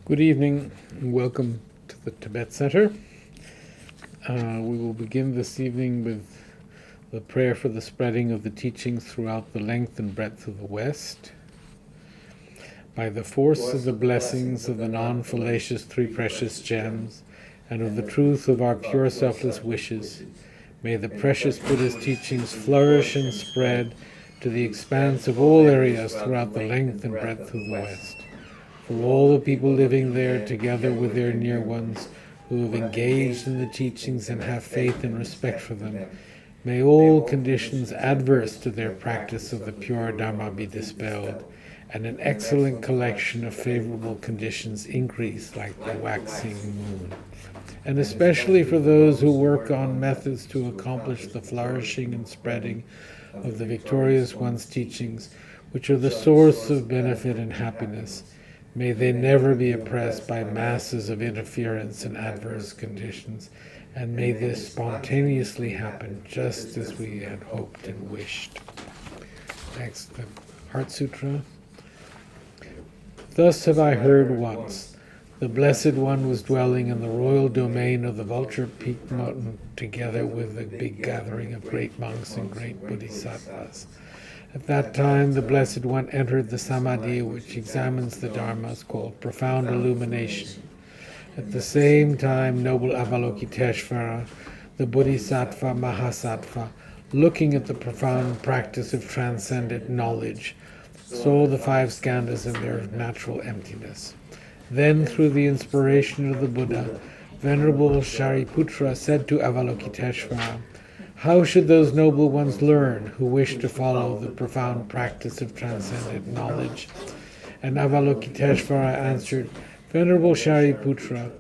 Good evening and welcome to the Tibet Center. We will begin this evening with the prayer for the spreading of the teachings throughout the length and breadth of the West. By the force of the blessings of the non-fallacious three precious gems and of the truth of our pure selfless wishes, may the precious Buddha's teachings flourish and spread to the expanse of all areas throughout the length and breadth of the West. For all the people living there, together with their near ones who have engaged in the teachings and have faith and respect for them, may all conditions adverse to their practice of the pure Dharma be dispelled, and an excellent collection of favorable conditions increase like the waxing moon. And especially for those who work on methods to accomplish the flourishing and spreading of the victorious one's teachings, which are the source of benefit and happiness, may they never be oppressed by masses of interference and adverse conditions, and may this spontaneously happen just as we had hoped and wished. Next, the Heart Sutra. Thus have I heard once. The Blessed One was dwelling in the royal domain of the Vulture Peak Mountain together with a big gathering of great monks and great bodhisattvas. At that time, the Blessed One entered the Samadhi, which examines the Dharmas, called profound illumination. At the same time, noble Avalokiteshvara, the Bodhisattva Mahasattva, looking at the profound practice of transcendent knowledge, saw the five skandhas in their natural emptiness. Then, through the inspiration of the Buddha, Venerable Shariputra said to Avalokiteshvara, "How should those noble ones learn who wish to follow the profound practice of transcendent knowledge?" And Avalokiteshvara answered, "Venerable Shariputra,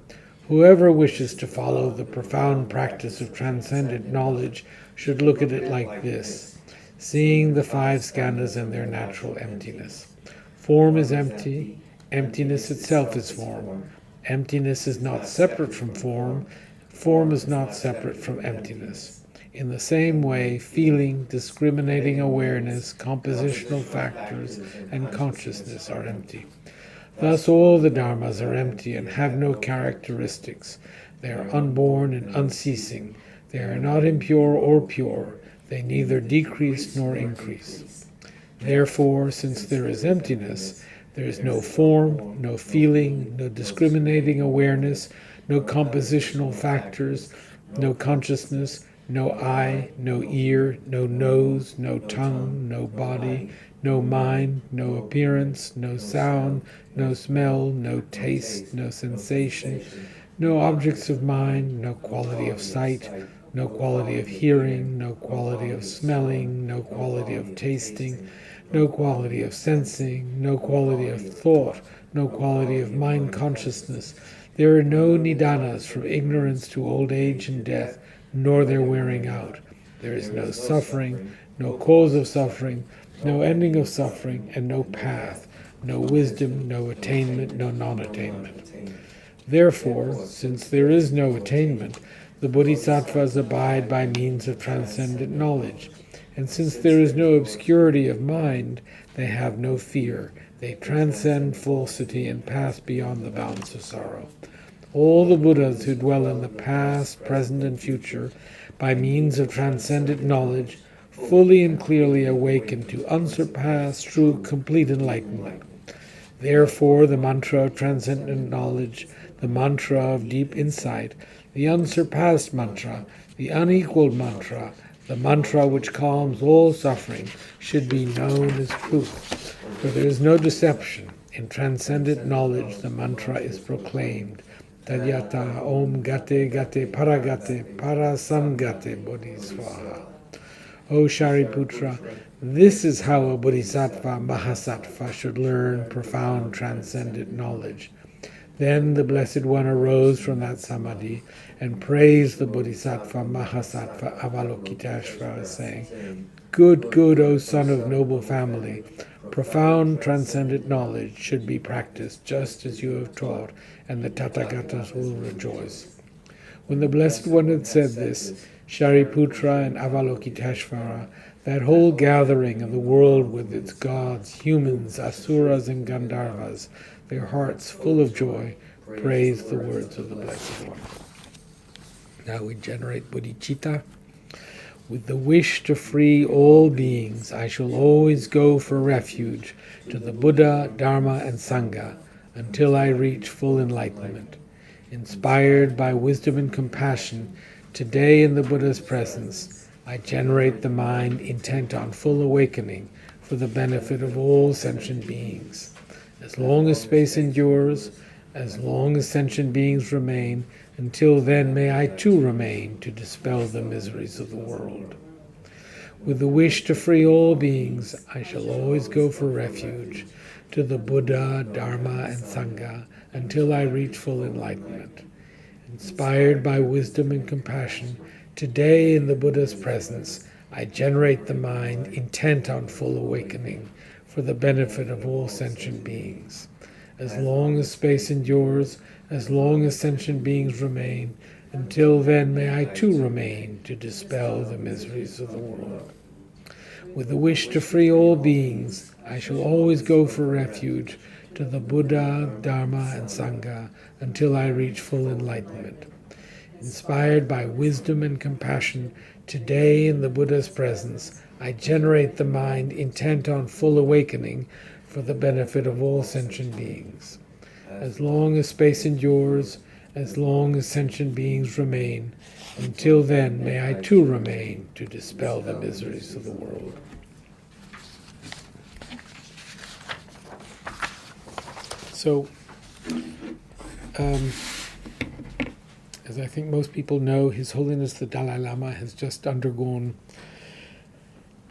whoever wishes to follow the profound practice of transcendent knowledge should look at it like this, seeing the five skandhas in their natural emptiness. Form is empty, emptiness itself is form. Emptiness is not separate from form, form is not separate from emptiness. In the same way, feeling, discriminating awareness, compositional factors, and consciousness are empty. Thus all the dharmas are empty and have no characteristics. They are unborn and unceasing. They are not impure or pure. They neither decrease nor increase. Therefore, since there is emptiness, there is no form, no feeling, no discriminating awareness, no compositional factors, no consciousness, no eye, no ear, no nose, no tongue, no body, no mind, no appearance, no sound, no smell, no taste, no sensation, no objects of mind, no quality of sight, no quality of hearing, no quality of smelling, no quality of tasting, no quality of sensing, no quality of thought, no quality of mind consciousness. There are no nidanas from ignorance to old age and death, nor their wearing out. There is no suffering, no cause of suffering, no ending of suffering, and no path, no wisdom, no attainment, no non-attainment. Therefore, since there is no attainment, the bodhisattvas abide by means of transcendent knowledge. And since there is no obscurity of mind, they have no fear. They transcend falsity and pass beyond the bounds of sorrow. All the Buddhas who dwell in the past, present, and future, by means of transcendent knowledge, fully and clearly awaken to unsurpassed, true, complete enlightenment. Therefore, the mantra of transcendent knowledge, the mantra of deep insight, the unsurpassed mantra, the unequaled mantra, the mantra which calms all suffering, should be known as truth. For there is no deception. In transcendent knowledge, the mantra is proclaimed. Tadyata Om Gate Gate Paragate Parasamgate Bodhiswaha. O Shariputra, this is how a Bodhisattva Mahasattva should learn profound transcendent knowledge. Then the Blessed One arose from that samadhi and praised the Bodhisattva Mahasattva Avalokiteshvara, saying, "Good, good, O son of noble family, profound transcendent knowledge should be practiced just as you have taught, and the Tathagatas will rejoice." When the Blessed One had said this, Shariputra and Avalokiteshvara, that whole gathering of the world with its gods, humans, asuras, and Gandharvas, their hearts full of joy, praise the words of the Blessed One. Now we generate bodhicitta. With the wish to free all beings, I shall always go for refuge to the Buddha, Dharma, and Sangha until I reach full enlightenment. Inspired by wisdom and compassion, today in the Buddha's presence, I generate the mind intent on full awakening for the benefit of all sentient beings. As long as space endures, as long as sentient beings remain, until then may I too remain to dispel the miseries of the world. With the wish to free all beings, I shall always go for refuge to the Buddha, Dharma, and Sangha until I reach full enlightenment. Inspired by wisdom and compassion, today in the Buddha's presence, I generate the mind intent on full awakening for the benefit of all sentient beings. As long as space endures, as long as sentient beings remain, until then may I too remain to dispel the miseries of the world. With the wish to free all beings, I shall always go for refuge to the Buddha, Dharma, and Sangha until I reach full enlightenment. Inspired by wisdom and compassion, today in the Buddha's presence, I generate the mind intent on full awakening for the benefit of all sentient beings. As long as space endures, as long as sentient beings remain, until then may I too remain to dispel the miseries of the world. So, as I think most people know, His Holiness the Dalai Lama has just undergone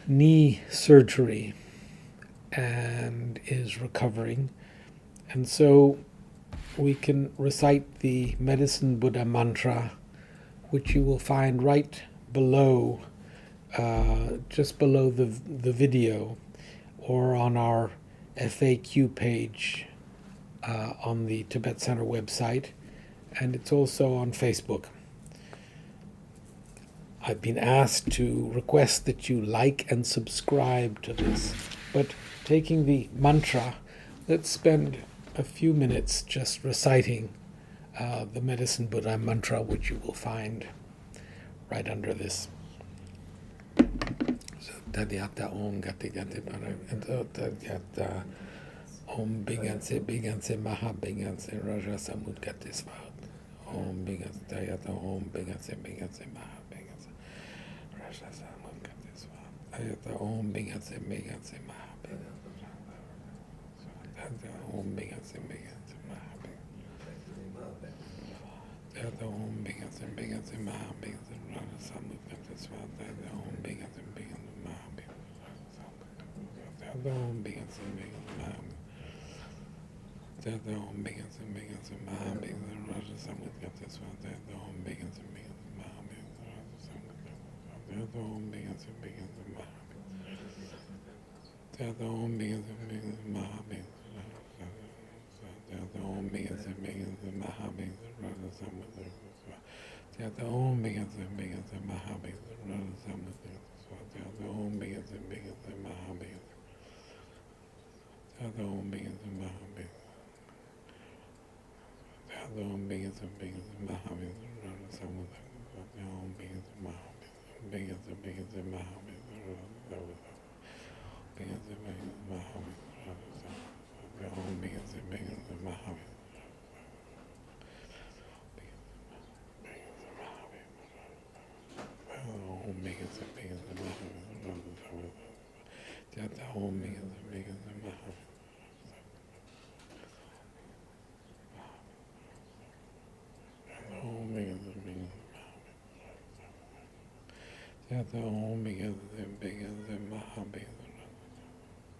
knee surgery and is recovering. And so we can recite the Medicine Buddha mantra, which you will find right below, just below the video, or on our FAQ page on the Tibet Center website, and it's also on Facebook. I've been asked to request that you like and subscribe to this, but taking the mantra, let's spend a few minutes just reciting the Medicine Buddha mantra, which you will find right under this. So, Tadyata Om Gati Gati Tadyata Om Biganse Maha Biganse Raja Samud Gati Svat Om Biganse Tadyata Om Biganse Maha Biganse Raja Samud Gati Svat Tadyata Om Biganse Maha Om Biganse Maha Tadyata Om Biganse Maha Biganse Raja Samud Gati Svat Tadyata Om Biganse Maha Tadyata Om Biganse Maha Tadyata Om Biganse Maha Biganse Raja Samud Gati Svat Tadyata Om Biganse Maha Tadyata Om Biganse Maha Tadyata Om Biganse Maha Tadyata Om Biganse Maha Raja Samud Tadyata Om Biganse Maha Raja Samud Tadyata Om Biganse Maha Tadyata Om Biganse Maha Tadyata Om Biganse Maha Raja Samud Tadyata Om Biganse Maha Biganse Maha Biganse Maha Om Biganse Maha Om Biganse Maha Tadyata Om Biganse Maha Om Biganse Tadyata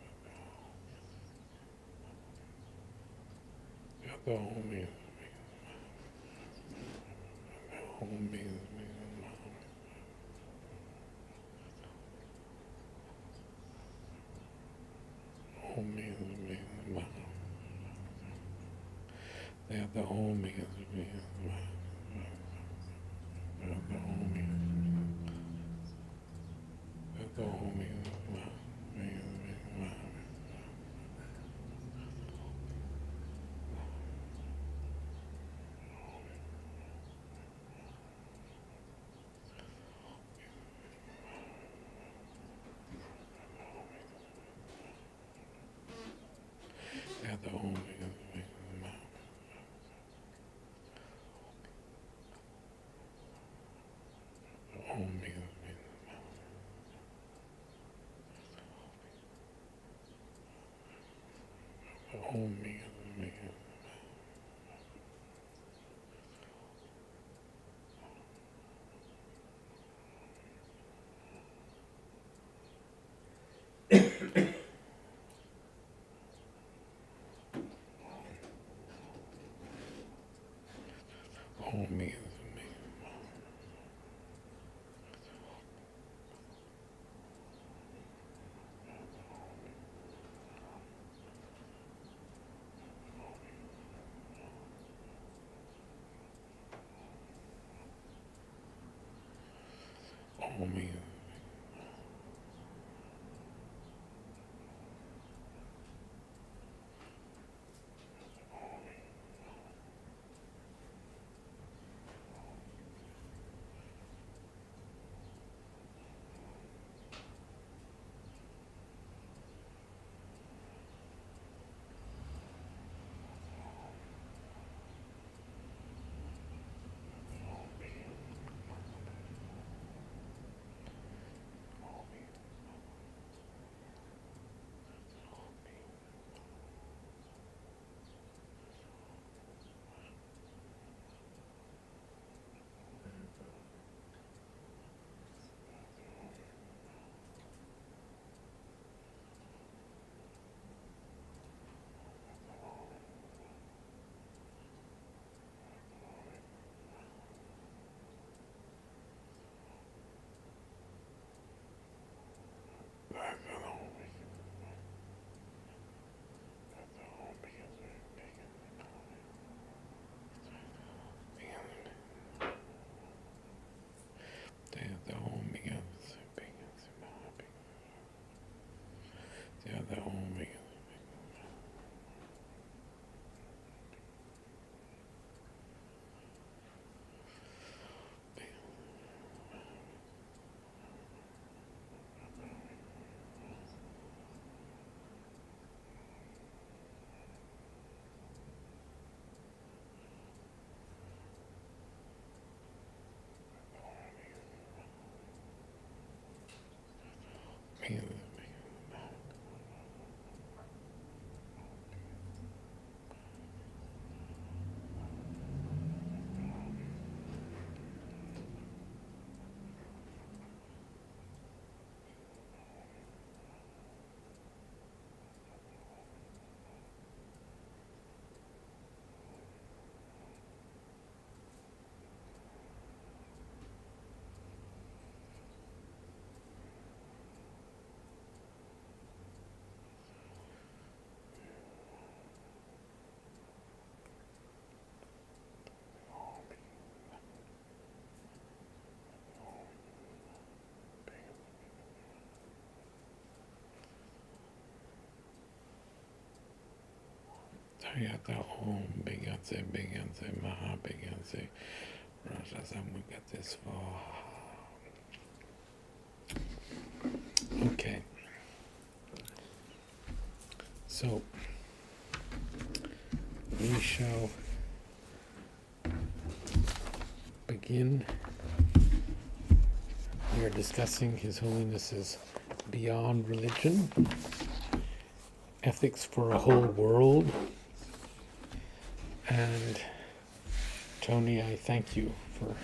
Om Biganse Maha Tadyata Om Biganse Om Tadyata Om Biganse Om. Om. Tayata Om Begatse Begatse Maha Begatse Raja Samugate Svaha. Okay. So we shall begin. We are discussing His Holiness's Beyond Religion, Ethics for a Whole World. And Tony, I thank you for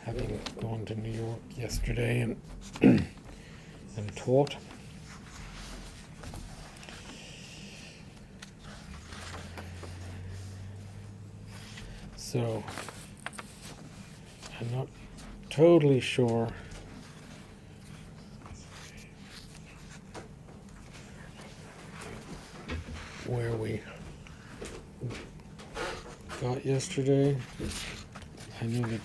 having gone to New York yesterday and and taught. So I'm not totally sure where we got yesterday. I knew that.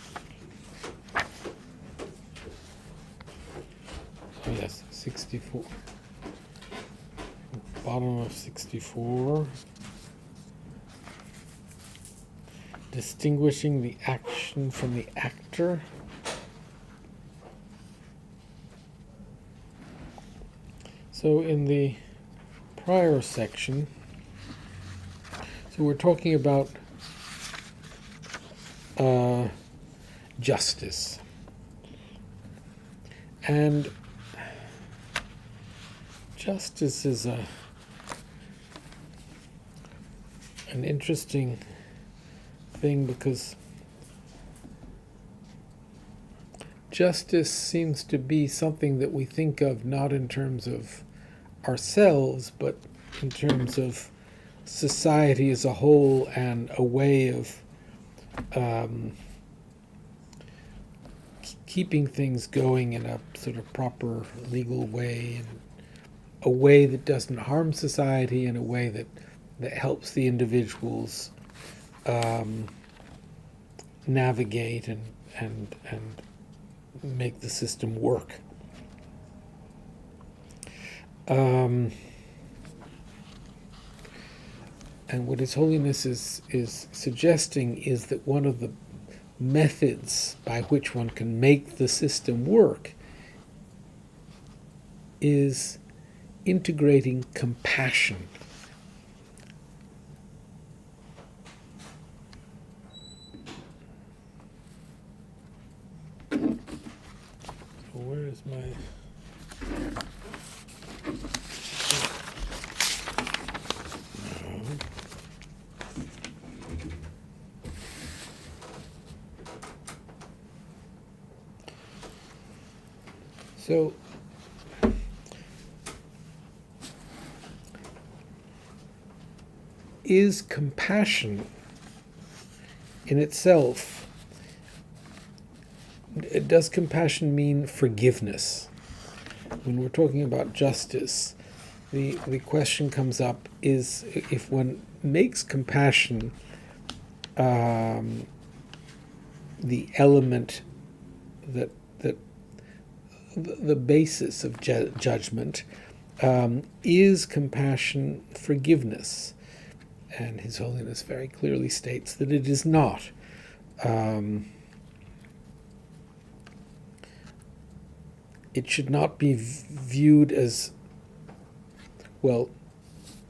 Oh yes, 64. Bottom of 64. Distinguishing the action from the actor. So in the prior section, so we're talking about justice. And justice is an interesting thing, because justice seems to be something that we think of not in terms of ourselves, but in terms of society as a whole, and a way of keeping things going in a sort of proper legal way, and a way that doesn't harm society, in a way that helps the individuals navigate and make the system work. And what His Holiness is suggesting is that one of the methods by which one can make the system work is integrating compassion. So where is my... So, is compassion in itself, does compassion mean forgiveness? When we're talking about justice, the question comes up is, if one makes compassion the element that the basis of judgment, is compassion forgiveness? And His Holiness very clearly states that it is not. It should not be viewed as, well,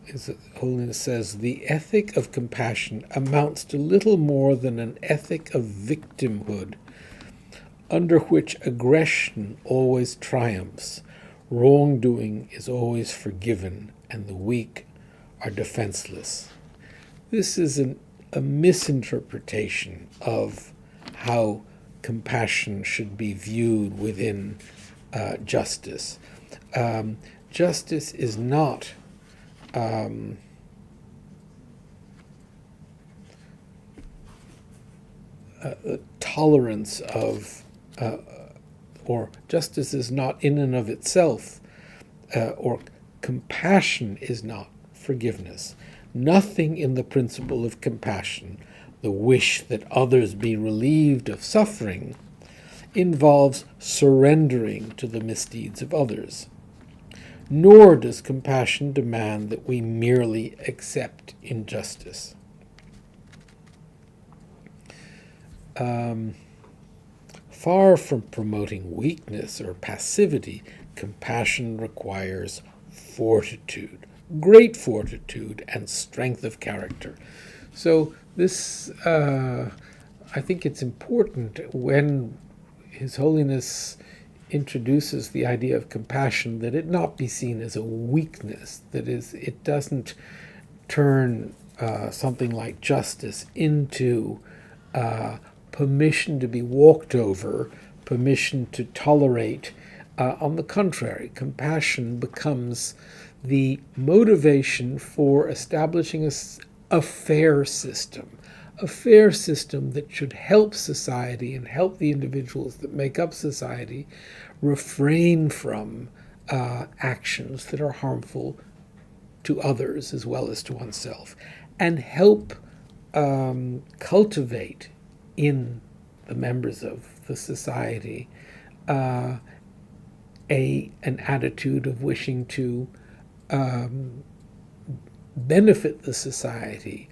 His Holiness says, the ethic of compassion amounts to little more than an ethic of victimhood, under which aggression always triumphs, wrongdoing is always forgiven, and the weak are defenseless. This is a misinterpretation of how compassion should be viewed within justice. Justice is not tolerance of, or justice is not in and of itself, or compassion is not forgiveness. Nothing in the principle of compassion, the wish that others be relieved of suffering, involves surrendering to the misdeeds of others. Nor does compassion demand that we merely accept injustice. Far from promoting weakness or passivity, compassion requires fortitude, great fortitude, and strength of character. So this, I think it's important when His Holiness introduces the idea of compassion, that it not be seen as a weakness, that is, it doesn't turn something like justice into permission to be walked over, permission to tolerate. On the contrary, compassion becomes the motivation for establishing a fair system that should help society and help the individuals that make up society refrain from actions that are harmful to others as well as to oneself, and help cultivate in the members of the society an attitude of wishing to benefit the society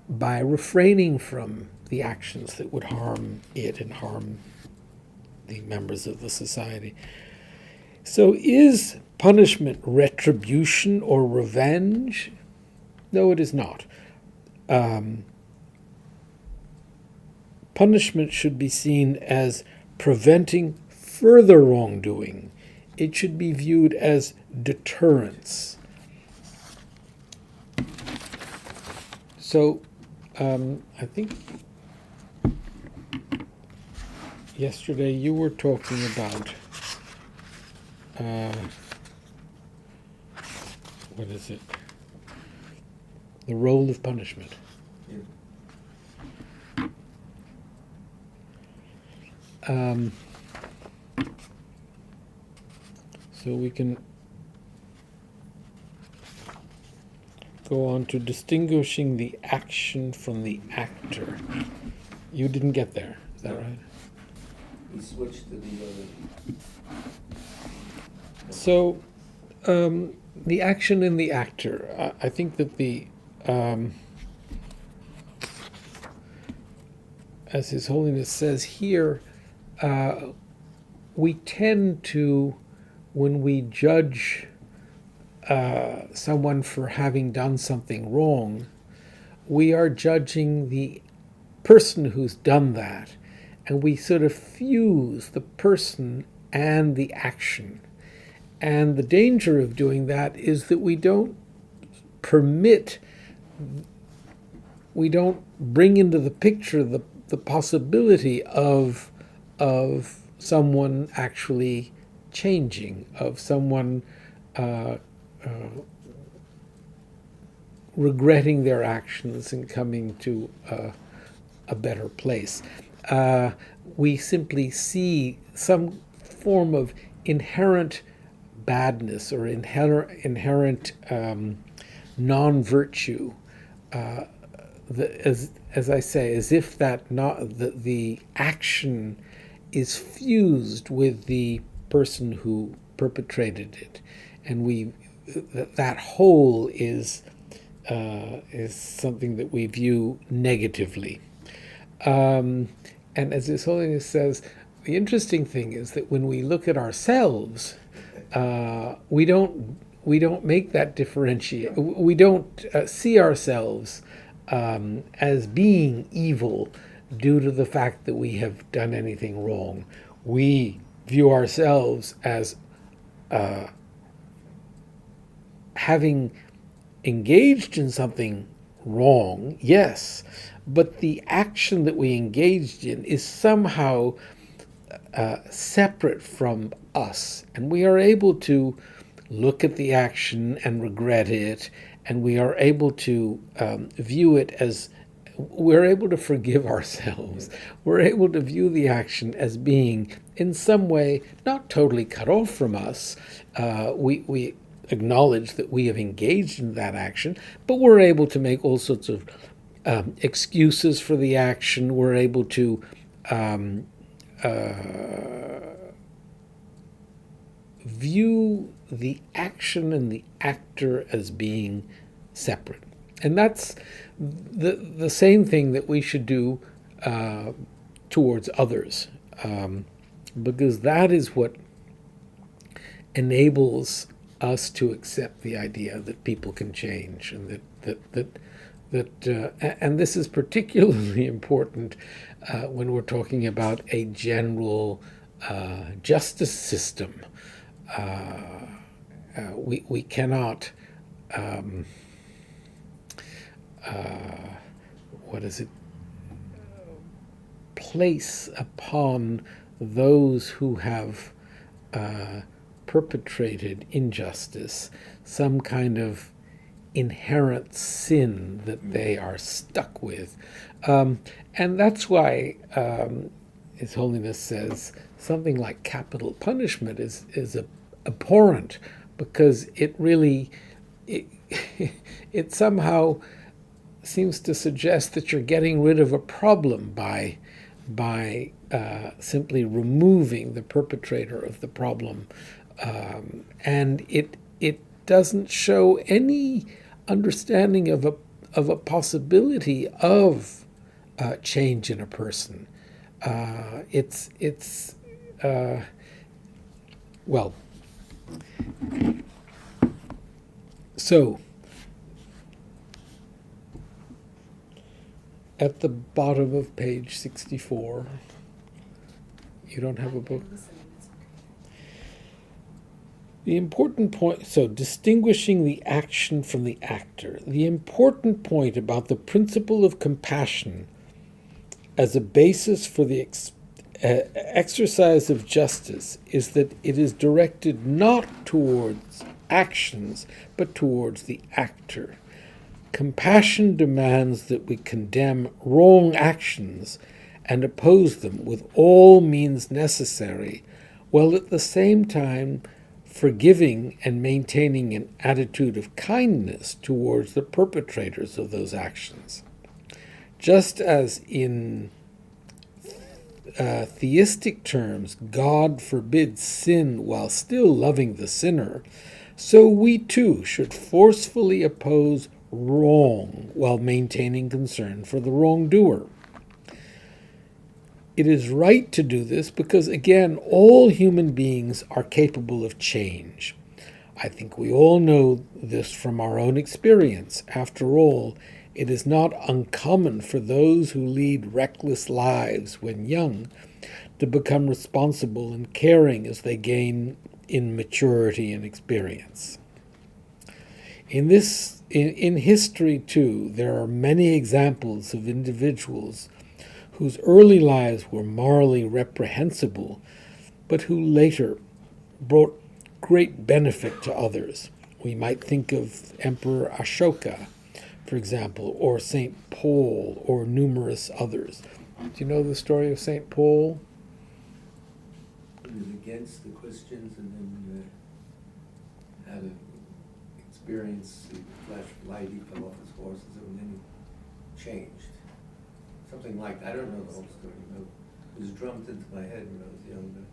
by refraining from the actions that would harm it and harm the members of the society. So is punishment retribution or revenge? No, it is not. Punishment should be seen as preventing further wrongdoing. It should be viewed as deterrence. So, I think yesterday you were talking about what is it? The role of punishment. So we can go on to distinguishing the action from the actor. You didn't get there, is that right? We switched to the other. So, the action and the actor. I think that as His Holiness says here, we tend to, when we judge someone for having done something wrong, we are judging the person who's done that, and we sort of fuse the person and the action. And the danger of doing that is that we don't bring into the picture the possibility of someone actually changing, of someone regretting their actions and coming to a better place. We simply see some form of inherent badness or inherent non-virtue, as I say, as if the action is fused with the person who perpetrated it, and that whole is something that we view negatively. And as His Holiness says, the interesting thing is that when we look at ourselves, we don't make that differentiate. We don't see ourselves as being evil due to the fact that we have done anything wrong. We view ourselves as having engaged in something wrong, yes, but the action that we engaged in is somehow separate from us, and we are able to look at the action and regret it, and we are able to view it as, we're able to forgive ourselves. We're able to view the action as being in some way not totally cut off from us. We acknowledge that we have engaged in that action, but we're able to make all sorts of excuses for the action. We're able to view the action and the actor as being separate. And that's the same thing that we should do towards others, because that is what enables us to accept the idea that people can change, and and this is particularly important when we're talking about a general justice system. We cannot place upon those who have perpetrated injustice some kind of inherent sin that they are stuck with. And that's why His Holiness says something like capital punishment is abhorrent, because it really, it somehow seems to suggest that you're getting rid of a problem by simply removing the perpetrator of the problem. And it doesn't show any understanding of a possibility of change in a person. So at the bottom of page 64, you don't have a book? The important point, so distinguishing the action from the actor. The important point about the principle of compassion as a basis for the exercise of justice is that it is directed not towards actions, but towards the actor. Compassion demands that we condemn wrong actions and oppose them with all means necessary, while at the same time forgiving and maintaining an attitude of kindness towards the perpetrators of those actions. Just as in theistic terms, God forbids sin while still loving the sinner, so we too should forcefully oppose wrong while maintaining concern for the wrongdoer. It is right to do this because, again, all human beings are capable of change. I think we all know this from our own experience. After all, it is not uncommon for those who lead reckless lives when young to become responsible and caring as they gain in maturity and experience. In history, too, there are many examples of individuals whose early lives were morally reprehensible, but who later brought great benefit to others. We might think of Emperor Ashoka, for example, or St. Paul, or numerous others. Do you know the story of St. Paul? He was against the Christians and then had an experience, he flashed light, he fell off his horses, and then he changed. Something like, I don't know the whole story, no. It was drummed into my head when I was young.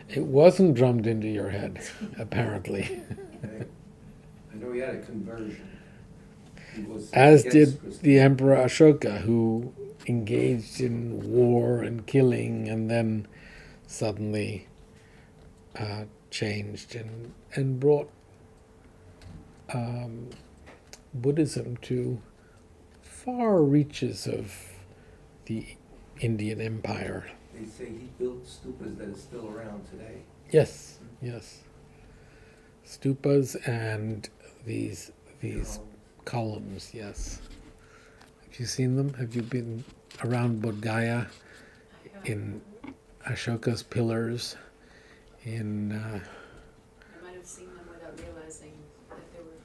It wasn't drummed into your head, apparently. I know he had a conversion. He was As against did Christians. the Emperor Ashoka, who engaged in war and killing and then suddenly changed and brought Buddhism to far reaches of the Indian Empire. They say he built stupas that are still around today. Yes, yes. Stupas and these columns, yes. Have you seen them? Have you been around Bodh Gaya in Ashoka's pillars? In I might have seen them without realizing that they were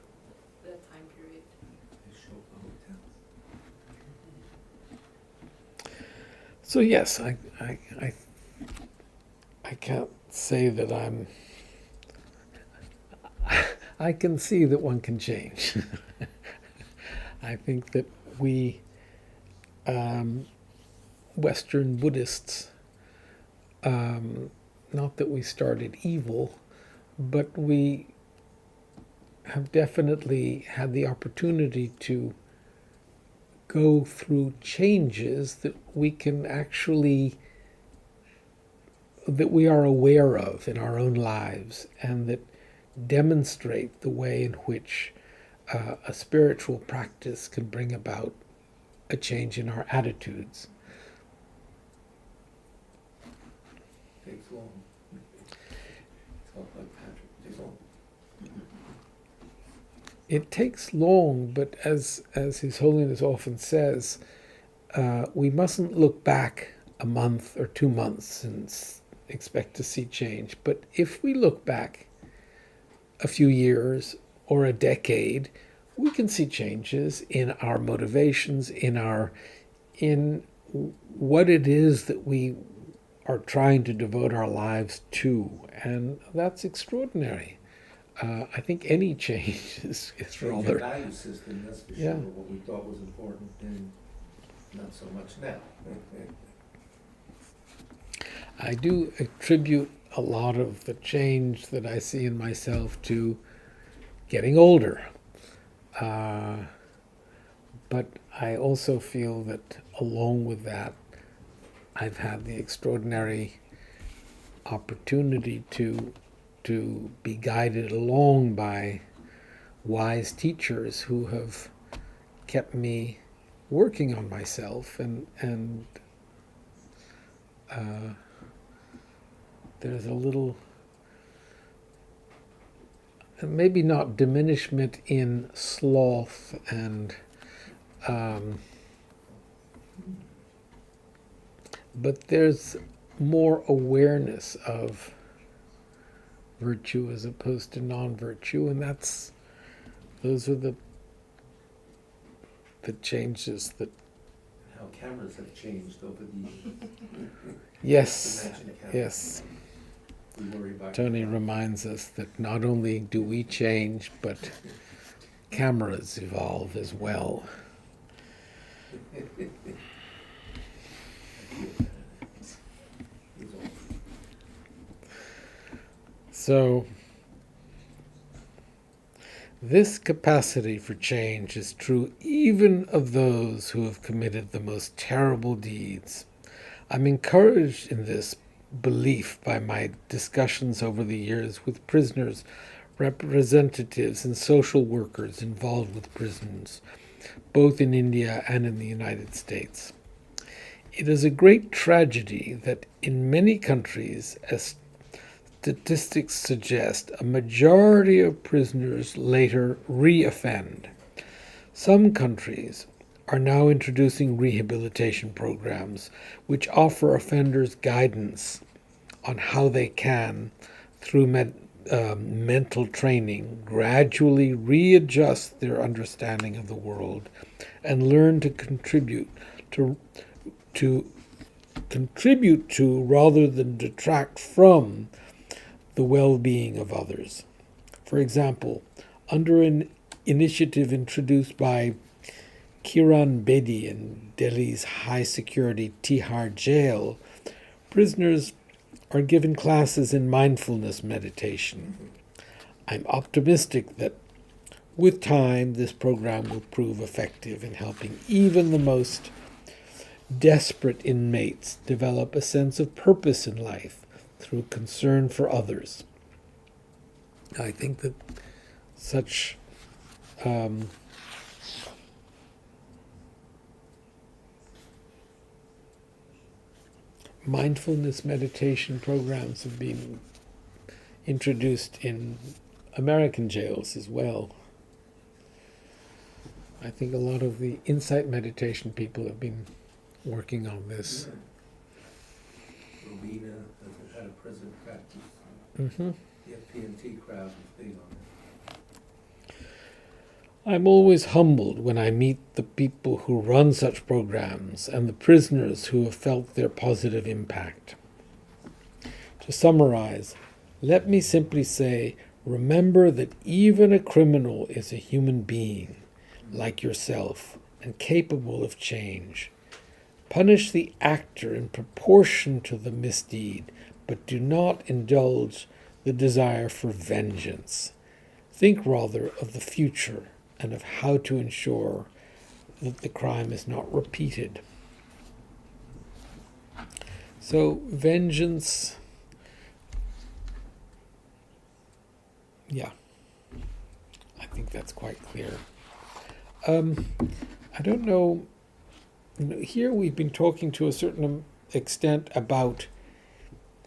that time period. They show up the hotels. So yes, I can't say that I can see that one can change. I think that we Western Buddhists, not that we started evil, but we have definitely had the opportunity to go through changes that we can actually, that we are aware of in our own lives, and that demonstrate the way in which a spiritual practice can bring about a change in our attitudes. Takes long. Talk like Patrick, takes long. It takes long, but as His Holiness often says, we mustn't look back a month or 2 months and expect to see change. But if we look back a few years or a decade, we can see changes in our motivations, in what it is that we are trying to devote our lives to, and that's extraordinary. I think any change is Change your rather. value system, that's for Yeah. sure. What we thought was important and not so much now. I do attribute a lot of the change that I see in myself to getting older. But I also feel that along with that, I've had the extraordinary opportunity to be guided along by wise teachers who have kept me working on myself, and there's a little, maybe not diminishment in sloth and but there's more awareness of virtue as opposed to non-virtue, and those are the changes that How how cameras have changed over the years. Yes, Imagine cameras. yes. We worry about Tony reminds us that not only do we change, but cameras evolve as well. So, this capacity for change is true even of those who have committed the most terrible deeds. I'm encouraged in this belief by my discussions over the years with prisoners, representatives, and social workers involved with prisons, both in India and in the United States. It is a great tragedy that in many countries, as statistics suggest, a majority of prisoners later re-offend. Some countries are now introducing rehabilitation programs which offer offenders guidance on how they can, through mental training, gradually readjust their understanding of the world and learn to contribute to rather than detract from the well-being of others. For example, under an initiative introduced by Kiran Bedi in Delhi's high-security Tihar jail, prisoners are given classes in mindfulness meditation. I'm optimistic that with time this program will prove effective in helping even the most desperate inmates develop a sense of purpose in life through concern for others. I think that such mindfulness meditation programs have been introduced in American jails as well. I think a lot of the insight meditation people have been working on this. Rowena has had a prison practice. Mm-hmm. The FPNT crowd is big on it. I'm always humbled when I meet the people who run such programs and the prisoners who have felt their positive impact. To summarize, let me simply say, remember that even a criminal is a human being, like yourself, and capable of change. Punish the actor in proportion to the misdeed, but do not indulge the desire for vengeance. Think rather of the future and of how to ensure that the crime is not repeated. So, vengeance, yeah, I think that's quite clear. I don't know, here we've been talking to a certain extent about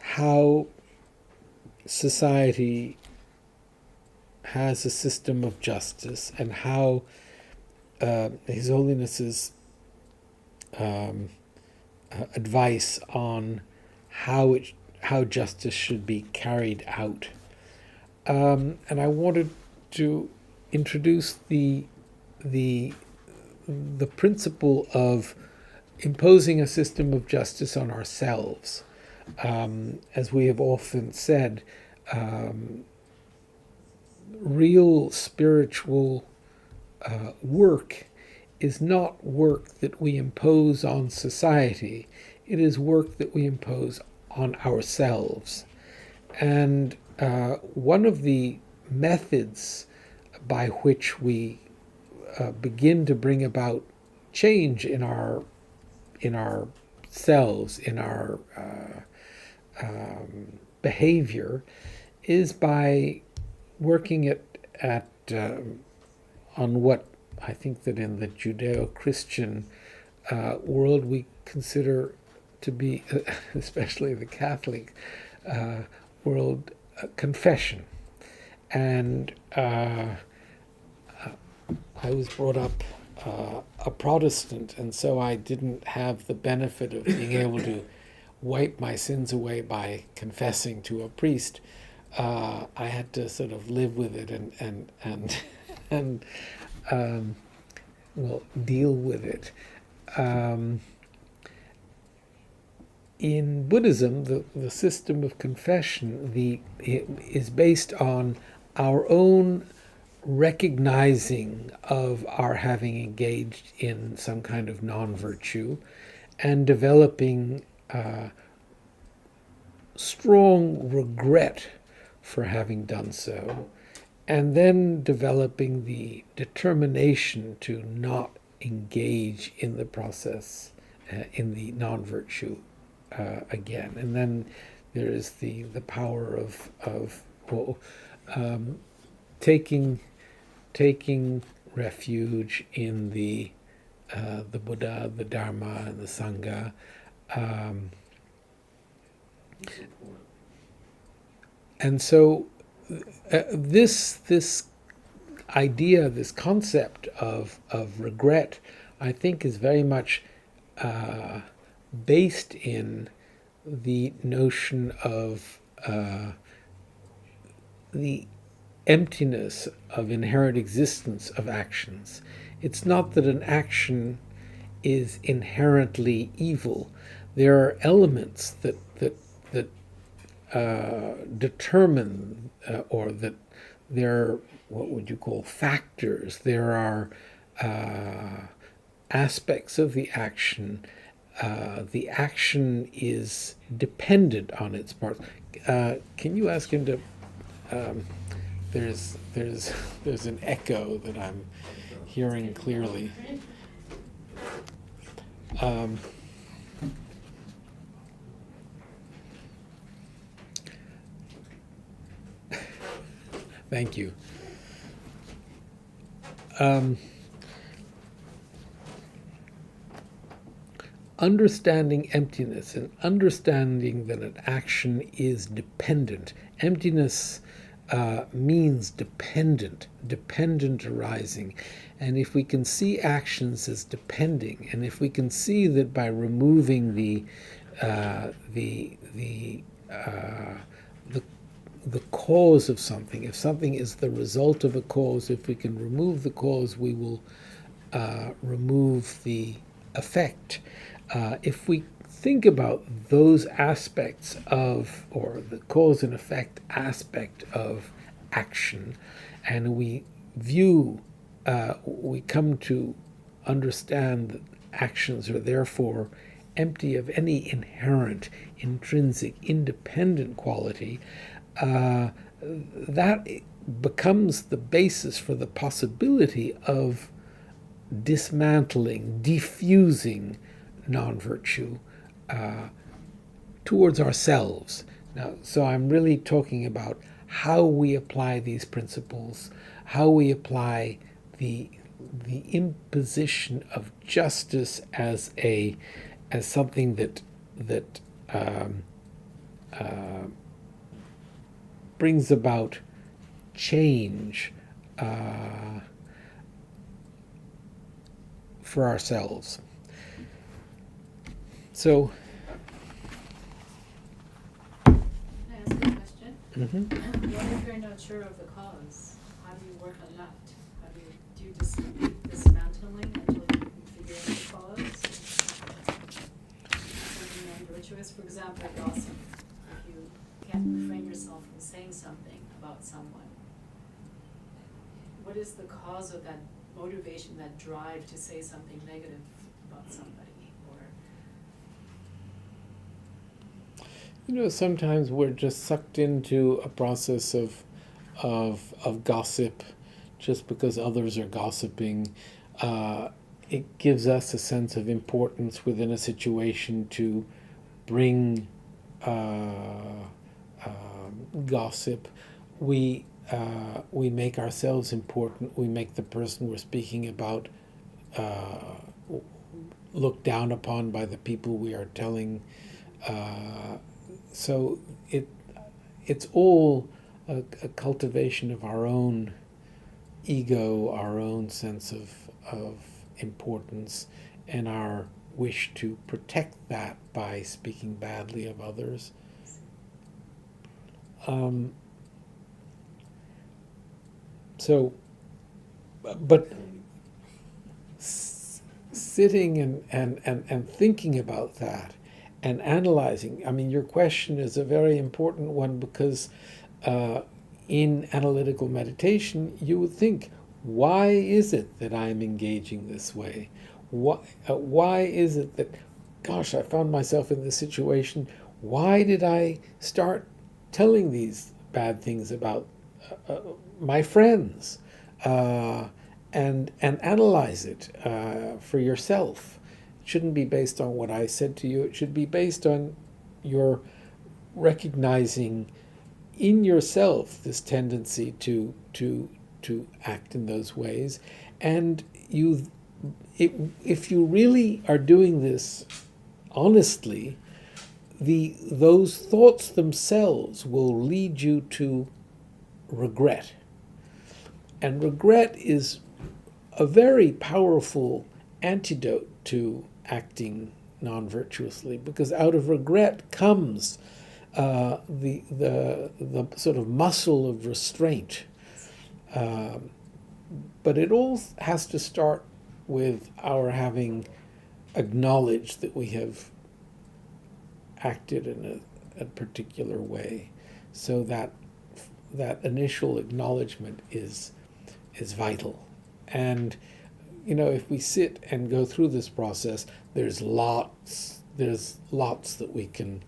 how society has a system of justice and how His Holiness's advice on how justice should be carried out. And I wanted to introduce the principle of imposing a system of justice on ourselves. As we have often said, real spiritual work is not work that we impose on society. It is work that we impose on ourselves. And one of the methods by which we begin to bring about change in our selves, in our behavior, is by working on what I think that in the Judeo-Christian world we consider to be, especially the Catholic world, confession. And I was brought up a Protestant, and so I didn't have the benefit of being able to wipe my sins away by confessing to a priest. I had to sort of live with it and deal with it. in Buddhism, the system of confession is based on our own recognizing of our having engaged in some kind of non-virtue and developing strong regret for having done so, and then developing the determination to not engage in the process, in the non-virtue again. And then there is the power of taking refuge in the Buddha, the Dharma, and the Sangha. And so this idea, this concept of regret, I think is very much based in the notion of the emptiness of inherent existence of actions. It's not that an action is inherently evil. There are elements that determine, or that there are, what would you call, factors. There are aspects of the action. The action is dependent on its parts. Can you ask him to? There's an echo that I'm hearing clearly. Thank you. Understanding emptiness and understanding that an action is dependent. Emptiness means dependent arising. And if we can see actions as depending, and if we can see that by removing the cause of something, if something is the result of a cause, if we can remove the cause, we will remove the effect. If we think about those aspects of, or the cause and effect aspect of action, and we come to understand that actions are therefore empty of any inherent, intrinsic, independent quality, that becomes the basis for the possibility of dismantling, diffusing non-virtue towards ourselves. Now, so I'm really talking about how we apply these principles, how we apply the imposition of justice as something that brings about change for ourselves. So, Can I ask a question? Mm-hmm. What if you're not sure of the cause? How do you work on that? How do you dismantling until you can figure out the cause? Something non-virtuous, for example, gossip. If you can't refrain yourself from saying something about someone, what is the cause of that motivation, that drive to say something negative about somebody? Sometimes we're just sucked into a process of gossip just because others are gossiping. It gives us a sense of importance within a situation to bring gossip. We make ourselves important. We make the person we're speaking about looked down upon by the people we are telling. So it's all a cultivation of our own ego, our own sense of importance, and our wish to protect that by speaking badly of others. But sitting and thinking about that and analyzing. I mean, your question is a very important one because in analytical meditation, you would think, why is it that I'm engaging this way? Why is it that, gosh, I found myself in this situation? Why did I start telling these bad things about my friends? And analyze it for yourself. It shouldn't be based on what I said to you. It should be based on your recognizing in yourself this tendency to act in those ways, and if you really are doing this honestly, those thoughts themselves will lead you to regret. And regret is a very powerful antidote to acting non-virtuously, because out of regret comes the sort of muscle of restraint. But it all has to start with our having acknowledged that we have acted in a particular way. So that initial acknowledgement is vital. And if we sit and go through this process, there's lots that we can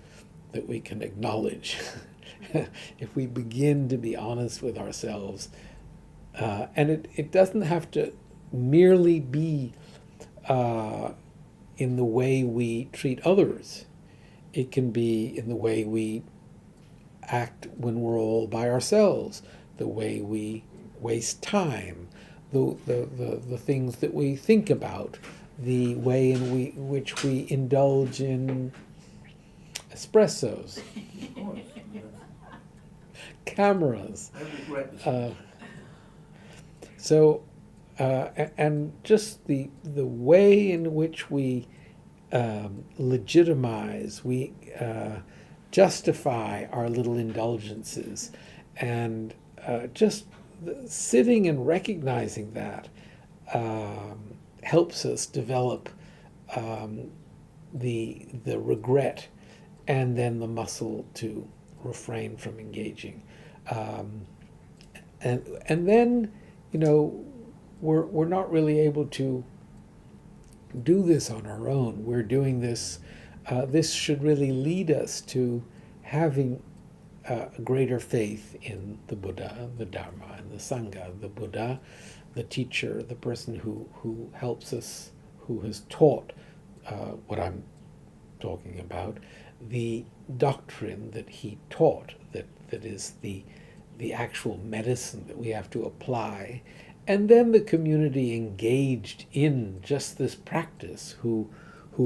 acknowledge. If we begin to be honest with ourselves, and it doesn't have to merely be in the way we treat others. It can be in the way we act when we're all by ourselves, the way we waste time, the things that we think about, the way in which we indulge in espressos, cameras. And just the way in which we legitimize, we justify our little indulgences, and just sitting and recognizing that helps us develop the regret and then the muscle to refrain from engaging. And then, we're not really able to do this on our own. We're doing this. This should really lead us to having a greater faith in the Buddha, the Dharma, and the Sangha. The Buddha, the teacher, the person who helps us, who has taught what I'm talking about, the doctrine that he taught, that is the actual medicine that we have to apply, and then the community engaged in just this practice, who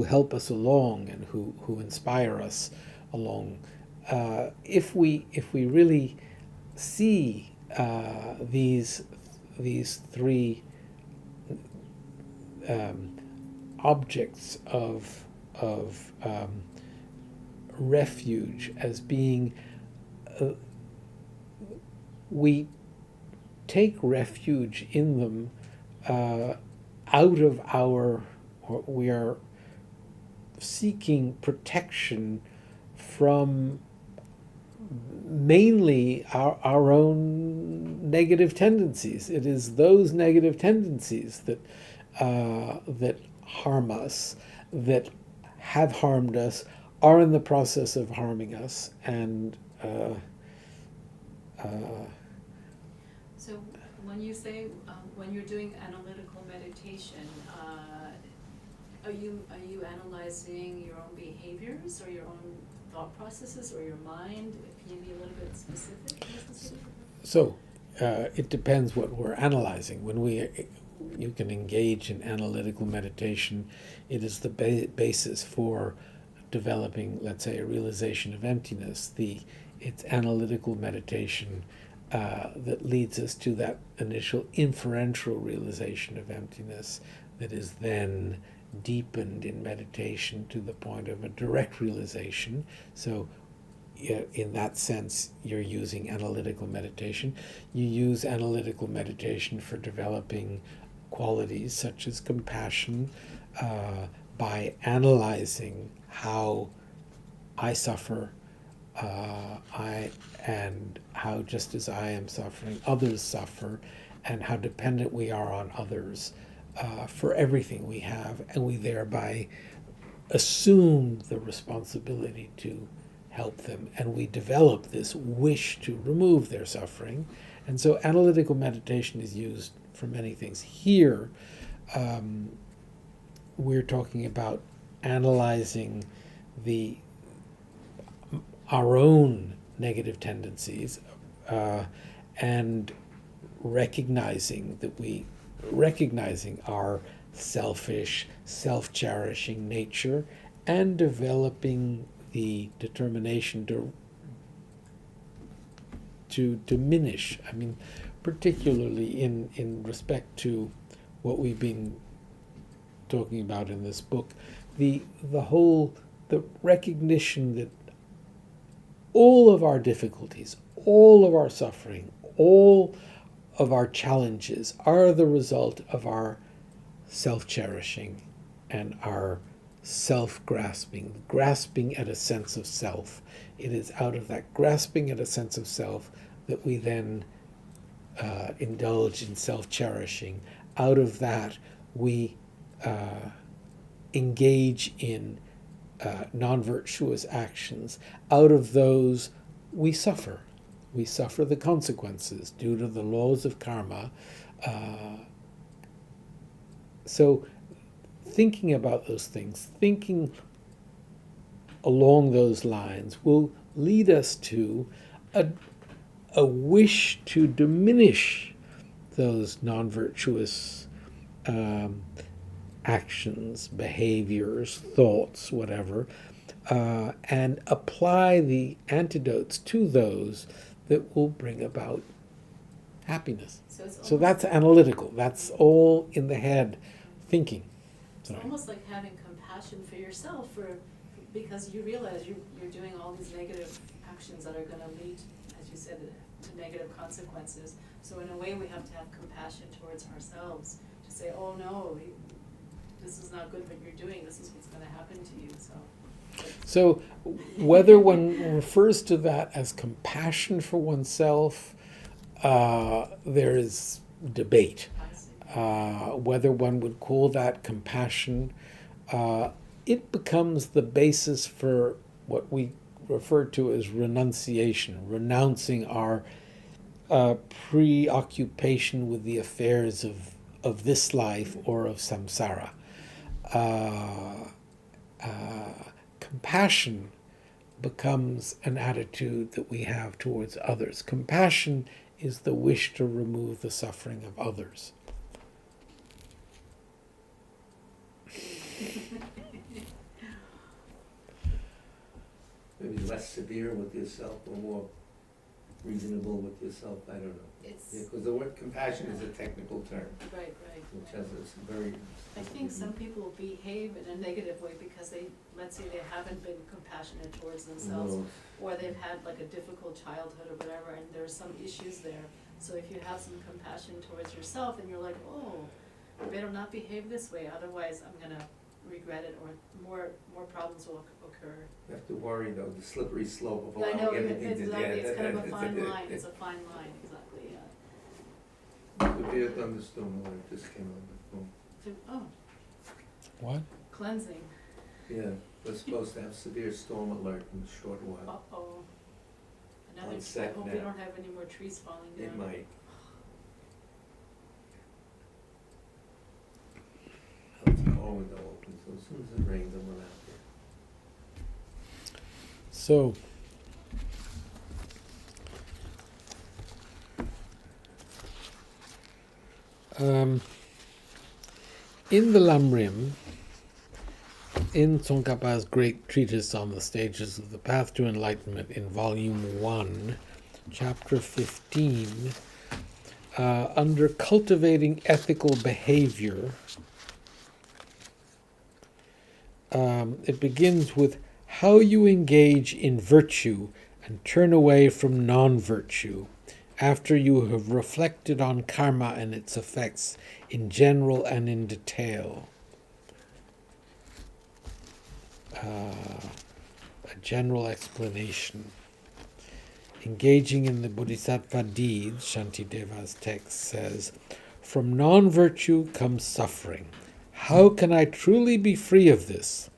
help us along and who inspire us along. If we really see these three objects of refuge as being, we take refuge in them out of or we are seeking protection from mainly our own negative tendencies. It is those negative tendencies that harm us, that have harmed us, are in the process of harming us, and So when you say, when you're doing analytical meditation, are you analyzing your own behaviors or your own thought processes or your mind? Can you be a little bit specific? So it depends what we're analyzing. When you can engage in analytical meditation, it is the basis for developing, let's say, a realization of emptiness. It's analytical meditation that leads us to that initial inferential realization of emptiness that is then deepened in meditation to the point of a direct realization. So in that sense, you're using analytical meditation. You use analytical meditation for developing qualities such as compassion, by analyzing how I suffer, and how, just as I am suffering, others suffer, and how dependent we are on others for everything we have, and we thereby assume the responsibility to help them, and we develop this wish to remove their suffering. And so analytical meditation is used for many things. Here, we're talking about analyzing our own negative tendencies, and recognizing our selfish, self-cherishing nature, and developing the determination to diminish. I mean, particularly in respect to what we've been talking about in this book, the recognition that all of our difficulties, all of our suffering, all of our challenges are the result of our self-cherishing and our self-grasping, grasping at a sense of self. It is out of that grasping at a sense of self that we then indulge in self-cherishing. Out of that, we engage in non-virtuous actions. Out of those, we suffer. We suffer the consequences due to the laws of karma. So thinking about those things, thinking along those lines, will lead us to a wish to diminish those non-virtuous actions, behaviors, thoughts, whatever, and apply the antidotes to those that will bring about happiness. So that's analytical. That's all in the head thinking. It's almost like having compassion for yourself, because you realize you're doing all these negative actions that are going to lead, as you said, to negative consequences. So in a way, we have to have compassion towards ourselves to say, oh no, this is not good what you're doing, this is what's going to happen to you. So whether one refers to that as compassion for oneself, there is debate. Whether one would call that compassion, it becomes the basis for what we refer to as renunciation, renouncing our preoccupation with the affairs of this life or of samsara. Compassion becomes an attitude that we have towards others. Compassion is the wish to remove the suffering of others. Maybe less severe with yourself or more reasonable with yourself, I don't know. Because the word compassion is a technical term, Right. which has a very... I think some people behave in a negative way because let's say they haven't been compassionate towards themselves, or they've had like a difficult childhood or whatever, and there's some issues there. So if you have some compassion towards yourself, and you're like, oh, I better not behave this way, otherwise I'm gonna regret it, or more problems will occur. You have to worry though, the slippery slope of I know, allowing everything to exactly, it's kind of a fine line, it's a fine line, exactly, yeah. Severe thunderstorm alert just came on my phone. Oh, What? cleansing, Yeah, we're supposed to have severe storm alert in a short while. uh-oh. Another, On I set hope we now. don't have any more trees falling down. It might. All window open, so as soon as it rains, I'm going out there. So, in the Lamrim, in Tsongkhapa's great treatise on the stages of the path to enlightenment in volume 1, chapter 15, under cultivating ethical behavior, it begins with how you engage in virtue and turn away from non-virtue after you have reflected on karma and its effects in general and in detail. a general explanation. Engaging in the Bodhisattva deeds, Shantideva's text says, from non-virtue comes suffering. How can I truly be free of this?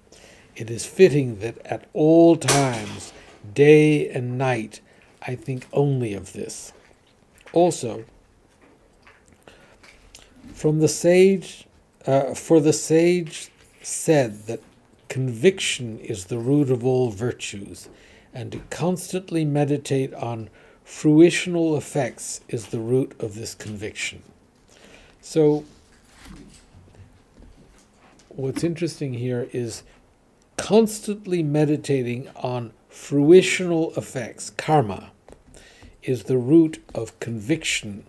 It is fitting that at all times, day and night, I think only of this. Also, for the sage said that conviction is the root of all virtues, and to constantly meditate on fruitional effects is the root of this conviction. So, what's interesting here is constantly meditating on fruitional effects, karma, is the root of conviction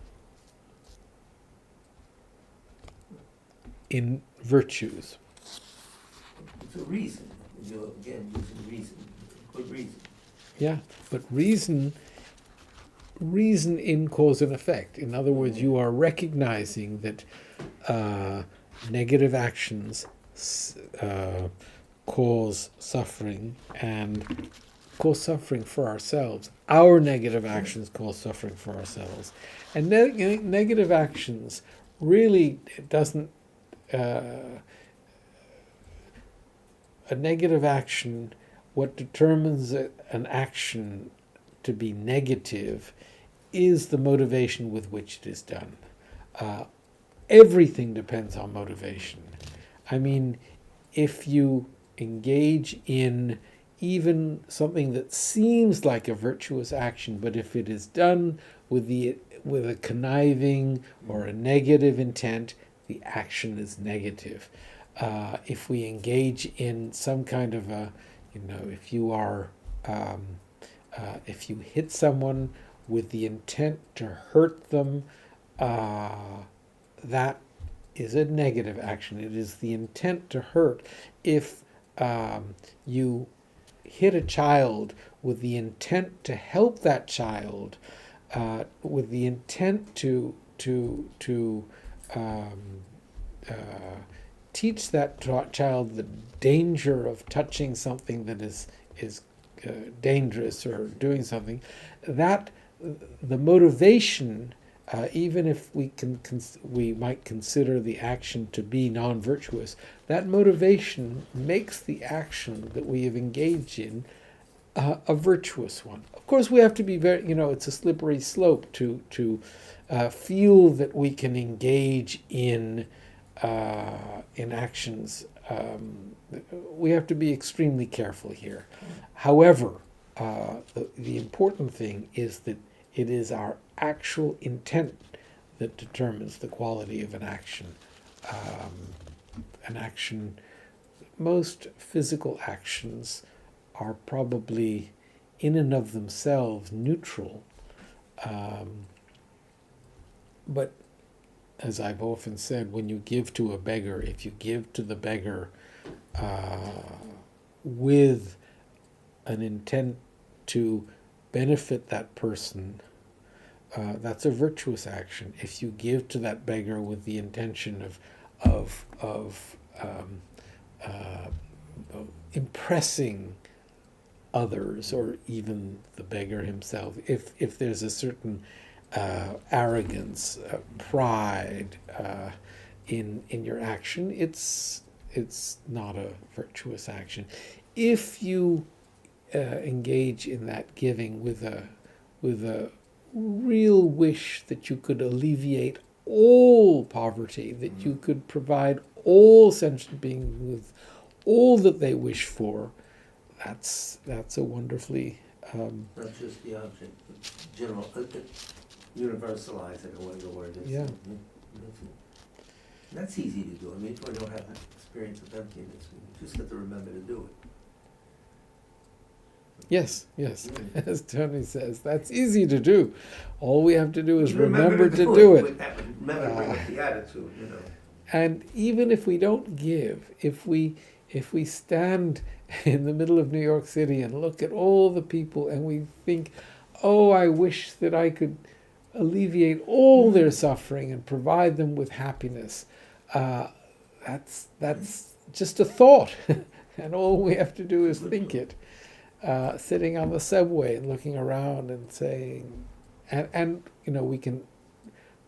in virtues. It's a reason. You're again using reason. Good reason. Yeah, but reason in cause and effect. In other words, you are recognizing that negative actions cause suffering, and cause suffering for ourselves. Our negative actions cause suffering for ourselves. And negative actions really doesn't... a negative action, what determines an action to be negative is the motivation with which it is done. Everything depends on motivation. I mean, if you engage in even something that seems like a virtuous action, but if it is done with a conniving or a negative intent, the action is negative. If we engage in some kind of a, if you are, if you hit someone with the intent to hurt them, that is a negative action. It is the intent to hurt. If you hit a child with the intent to help that child, with the intent to teach that child the danger of touching something that is dangerous or doing something, that the motivation, even if we might consider the action to be non-virtuous, that motivation makes the action that we have engaged in a virtuous one. Of course, we have to be very, it's a slippery slope to feel that we can engage in actions. We have to be extremely careful here. However, the important thing is that it is our actual intent that determines the quality of an action. Most physical actions are probably in and of themselves neutral. But as I've often said, when you give to a beggar, if you give to the beggar with an intent to benefit that person, that's a virtuous action. If you give to that beggar with the intention of impressing others, or even the beggar himself, if there's a certain arrogance, pride in your action, it's not a virtuous action. If you engage in that giving with a real wish that you could alleviate all poverty, that you could provide all sentient beings with all that they wish for, that's a wonderfully not just the object, but general, universalize it, or whatever the word is. Yeah. That's easy to do. I mean, if we don't have that experience of emptiness, we just have to remember to do it. Yes. As Tony says, that's easy to do. All we have to do is remember to do it. Remember to bring up the attitude, And even if we don't give, if we stand in the middle of New York City and look at all the people and we think, oh, I wish that I could alleviate all their suffering and provide them with happiness, that's just a thought. and all we have to do is think it. Sitting on the subway and looking around and saying, and we can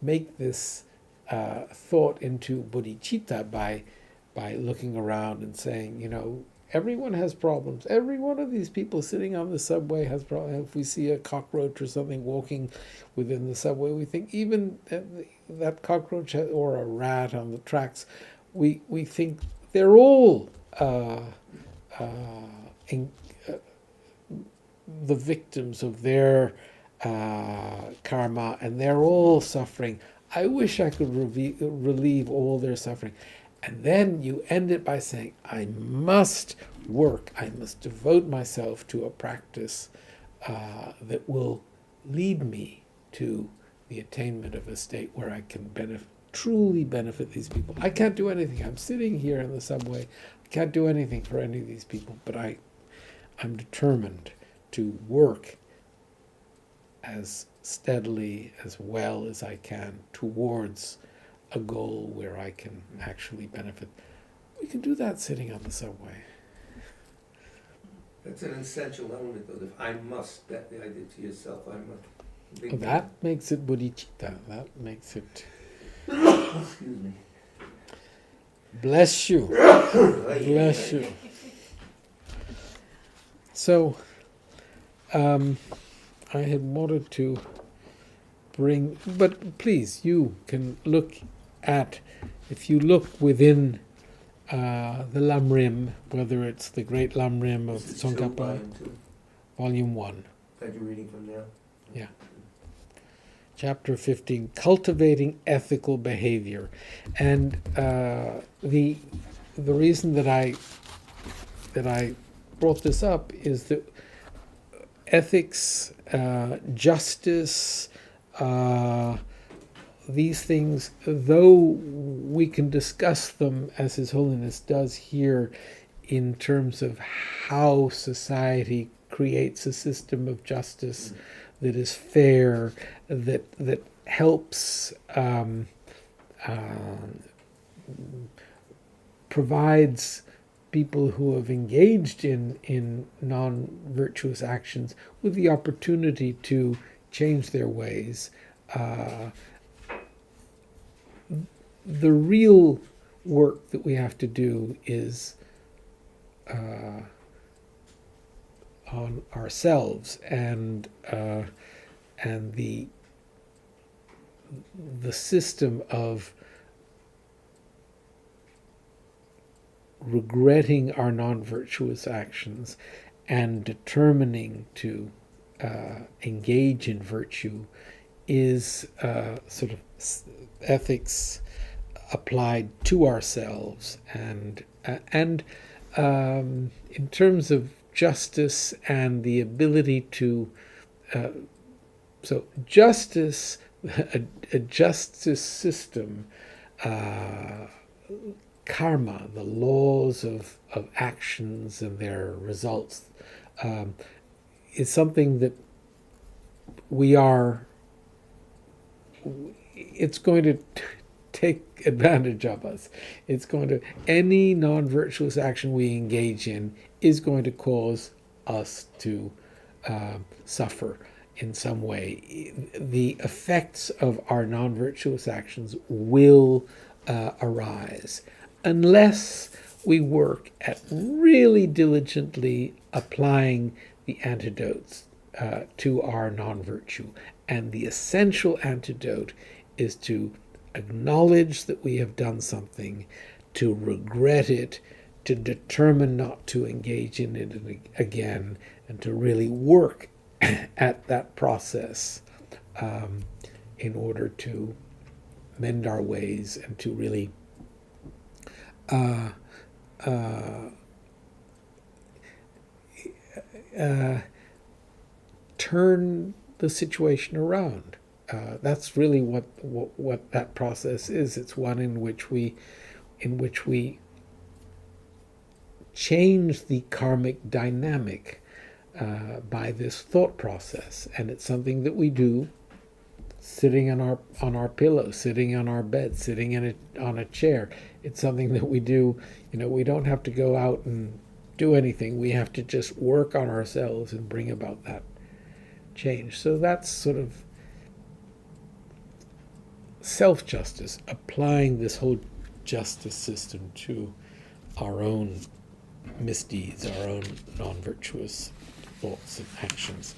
make this thought into bodhicitta by looking around and saying, everyone has problems. Every one of these people sitting on the subway has problems. If we see a cockroach or something walking within the subway, we think even that cockroach or a rat on the tracks, we think they're all the victims of their karma, and they're all suffering. I wish I could relieve all their suffering. And then you end it by saying, I must work, I must devote myself to a practice that will lead me to the attainment of a state where I can truly benefit these people. I can't do anything. I'm sitting here in the subway. I can't do anything for any of these people, but I'm determined to work as steadily, as well as I can towards a goal where I can actually benefit. We can do that sitting on the subway. That's an essential element, though. If I must, that the idea to yourself, I must. That makes it bodhicitta. That makes it. Excuse me. Bless you. Bless you. So, I had wanted to bring, but please, you can look at, if you look within the Lamrim, whether it's the Great Lamrim of Tsongkhapa, Volume 1. That you're reading from now? Yeah. Chapter 15, Cultivating Ethical Behavior. And the reason that I brought this up is that ethics, justice, these things, though we can discuss them as His Holiness does here in terms of how society creates a system of justice that is fair, that helps, provides people who have engaged in non-virtuous actions with the opportunity to change their ways. The real work that we have to do is on ourselves and the system of regretting our non-virtuous actions and determining to engage in virtue is sort of ethics applied to ourselves, and in terms of justice and the ability to so justice, a justice system, karma, the laws of actions and their results, is something that it's going to take advantage of us. Any non-virtuous action we engage in is going to cause us to suffer in some way. The effects of our non-virtuous actions will arise unless we work at really diligently applying the antidotes to our non-virtue. And the essential antidote is to acknowledge that we have done something, to regret it, to determine not to engage in it again, and to really work at that process in order to mend our ways and to really turn the situation around. That's really what that process is. It's one in which we change the karmic dynamic by this thought process, and it's something that we do sitting on our pillow, sitting on our bed, sitting on a chair. It's something that we do. We don't have to go out and do anything. We have to just work on ourselves and bring about that change. So that's sort of self-justice, applying this whole justice system to our own misdeeds, our own non-virtuous thoughts and actions.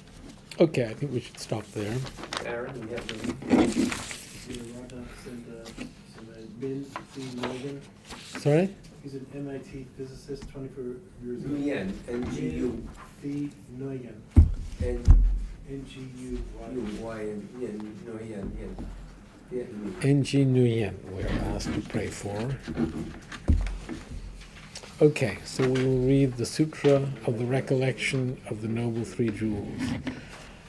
Okay, I think we should stop there. Aaron, we have the Min C. Morgan. Sorry? He's an MIT physicist, 24 years old. Nguyen, N-G-U, Thi Nguyen. N-U-Y-N, N-G-U-Y-N. Nguyen, Vietnamese. N.G. Nguyen, we're asked to pray for. Okay, so we will read the Sutra of the Recollection of the Noble Three Jewels.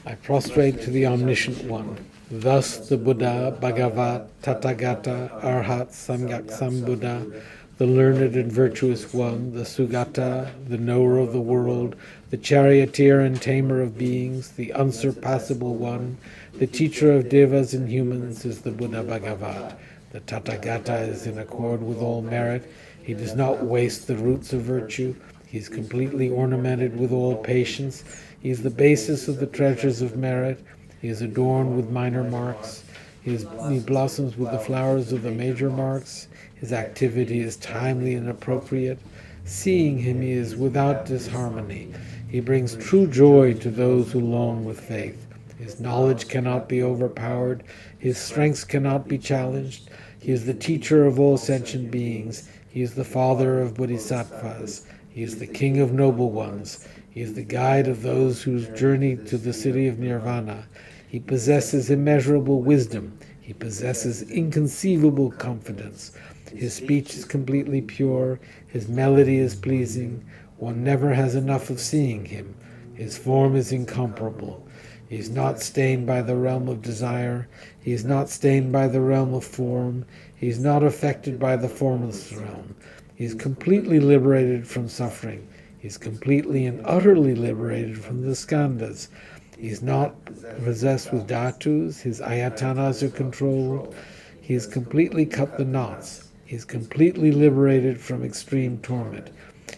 I prostrate to the Omniscient One. Thus the Buddha, Bhagavat, Tathagata, Arhat, Samyak Sambuddha, the learned and virtuous one, the Sugata, the knower of the world, the charioteer and tamer of beings, the unsurpassable one, the teacher of devas and humans is the Buddha Bhagavat. The Tathagata is in accord with all merit. He does not waste the roots of virtue. He is completely ornamented with all patience. He is the basis of the treasures of merit. He is adorned with minor marks. He blossoms with the flowers of the major marks. His activity is timely and appropriate. Seeing him, he is without disharmony. He brings true joy to those who long with faith. His knowledge cannot be overpowered. His strengths cannot be challenged. He is the teacher of all sentient beings. He is the father of bodhisattvas. He is the king of noble ones. He is the guide of those whose journey to the city of nirvana. He possesses immeasurable wisdom. He possesses inconceivable confidence. His speech is completely pure. His melody is pleasing. One never has enough of seeing him. His form is incomparable. He is not stained by the realm of desire. He is not stained by the realm of form. He is not affected by the formless realm. He is completely liberated from suffering. He is completely and utterly liberated from the skandhas. He is not possessed with dhatus. His ayatanas are controlled. He has completely cut the knots. He is completely liberated from extreme torment.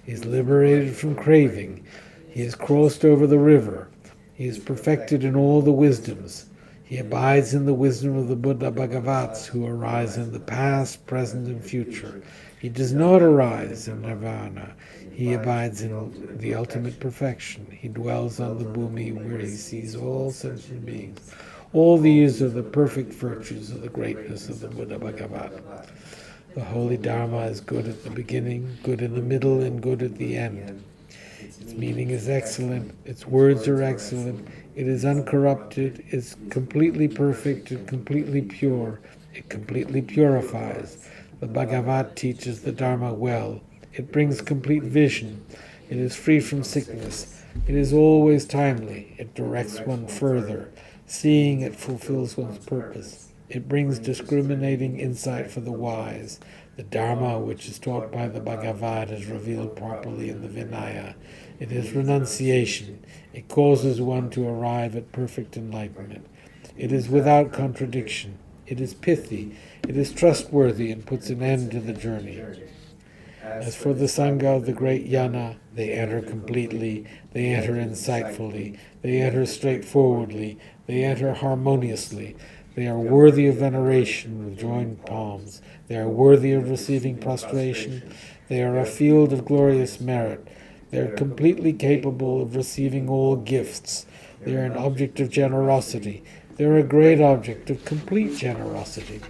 He is liberated from craving. He has crossed over the river. He is perfected in all the wisdoms. He abides in the wisdom of the Buddha Bhagavats who arise in the past, present, and future. He does not arise in nirvana. He abides in the ultimate perfection. He dwells on the bhumi where he sees all sentient beings. All these are the perfect virtues of the greatness of the Buddha Bhagavat. The holy Dharma is good at the beginning, good in the middle, and good at the end. Its meaning is excellent. Its words are excellent. It is uncorrupted. It's completely perfect and completely pure. It completely purifies. The Bhagavat teaches the Dharma well. It brings complete vision. It is free from sickness. It is always timely. It directs one further. Seeing it fulfills one's purpose. It brings discriminating insight for the wise. The Dharma, which is taught by the Bhagavad, is revealed properly in the Vinaya. It is renunciation. It causes one to arrive at perfect enlightenment. It is without contradiction. It is pithy. It is trustworthy and puts an end to the journey. As for the Sangha of the great Yana, they enter completely, they enter insightfully, they enter straightforwardly, they enter harmoniously. They are worthy of veneration with joined palms. They are worthy of receiving prostration. They are a field of glorious merit. They are completely capable of receiving all gifts. They are an object of generosity. They are a great object of complete generosity.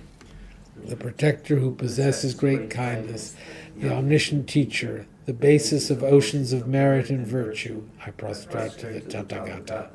The protector who possesses great kindness, the omniscient teacher, the basis of oceans of merit and virtue, I prostrate to the Tathagata.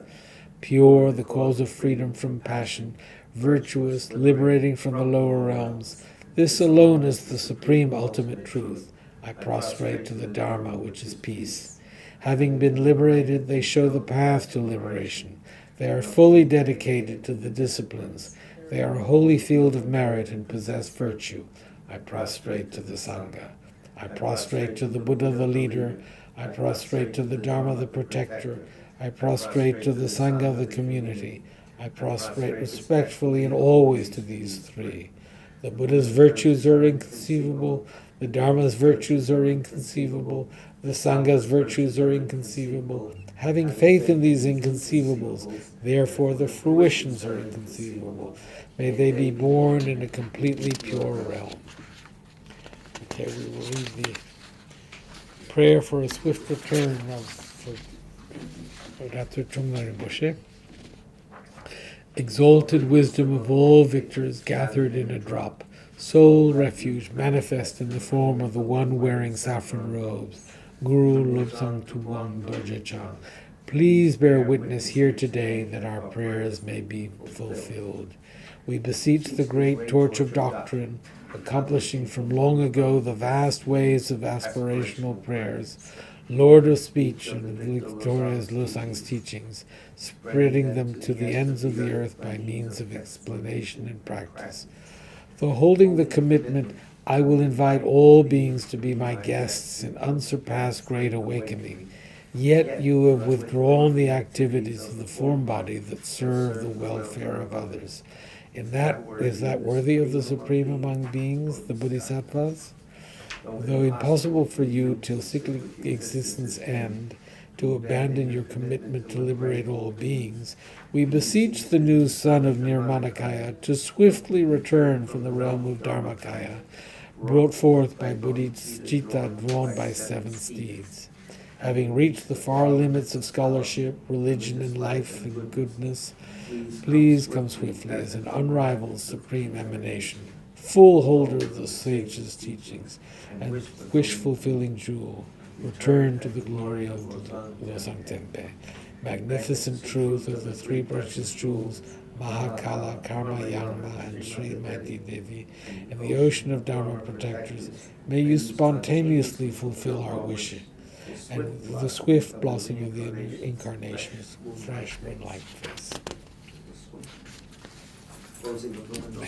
Pure, the cause of freedom from passion, virtuous, liberating from the lower realms. This alone is the supreme ultimate truth. I prostrate to the Dharma, which is peace. Having been liberated, they show the path to liberation. They are fully dedicated to the disciplines. They are a holy field of merit and possess virtue. I prostrate to the Sangha. I prostrate to the Buddha, the leader. I prostrate to the Dharma, the protector. I prostrate to the Sangha, the community. I prostrate respectfully and always to these three. The Buddha's virtues are inconceivable. The Dharma's virtues are inconceivable. The Sangha's virtues are inconceivable. Having faith in these inconceivables, therefore the fruitions are inconceivable. May they be born in a completely pure realm. Okay, we will read the prayer for a swift return of Dr. Trungpa Rinpoche. Exalted wisdom of all victors gathered in a drop, sole refuge manifest in the form of the one wearing saffron robes, Guru Lobsang Tuwang Dorje Chang. Please bear witness here today that our prayers may be fulfilled. We beseech the great torch of doctrine, accomplishing from long ago the vast ways of aspirational prayers, Lord of speech and victorious Losang's teachings, spreading them to the ends of the earth by means of explanation and practice. For holding the commitment, I will invite all beings to be my guests in unsurpassed great awakening. Yet you have withdrawn the activities of the form body that serve the welfare of others. Is that worthy of the supreme among beings, the Bodhisattvas? Though impossible for you till cyclic existence end to abandon your commitment to liberate all beings, we beseech the new son of Nirmanakaya to swiftly return from the realm of Dharmakaya, brought forth by Bodhicitta drawn by 7 steeds. Having reached the far limits of scholarship, religion, and life and goodness, please come swiftly as an unrivaled supreme emanation, full holder of the sage's teachings, and wish-fulfilling jewel, return to the glory of Losang Tenpe. Magnificent truth of the 3 precious jewels, Mahakala, Karma Yangma, and Sri Mati Devi, and the ocean of Dharma protectors, may you spontaneously fulfill our wishes, and the swift blossom of the incarnation's fresh moonlight face. Closing the door.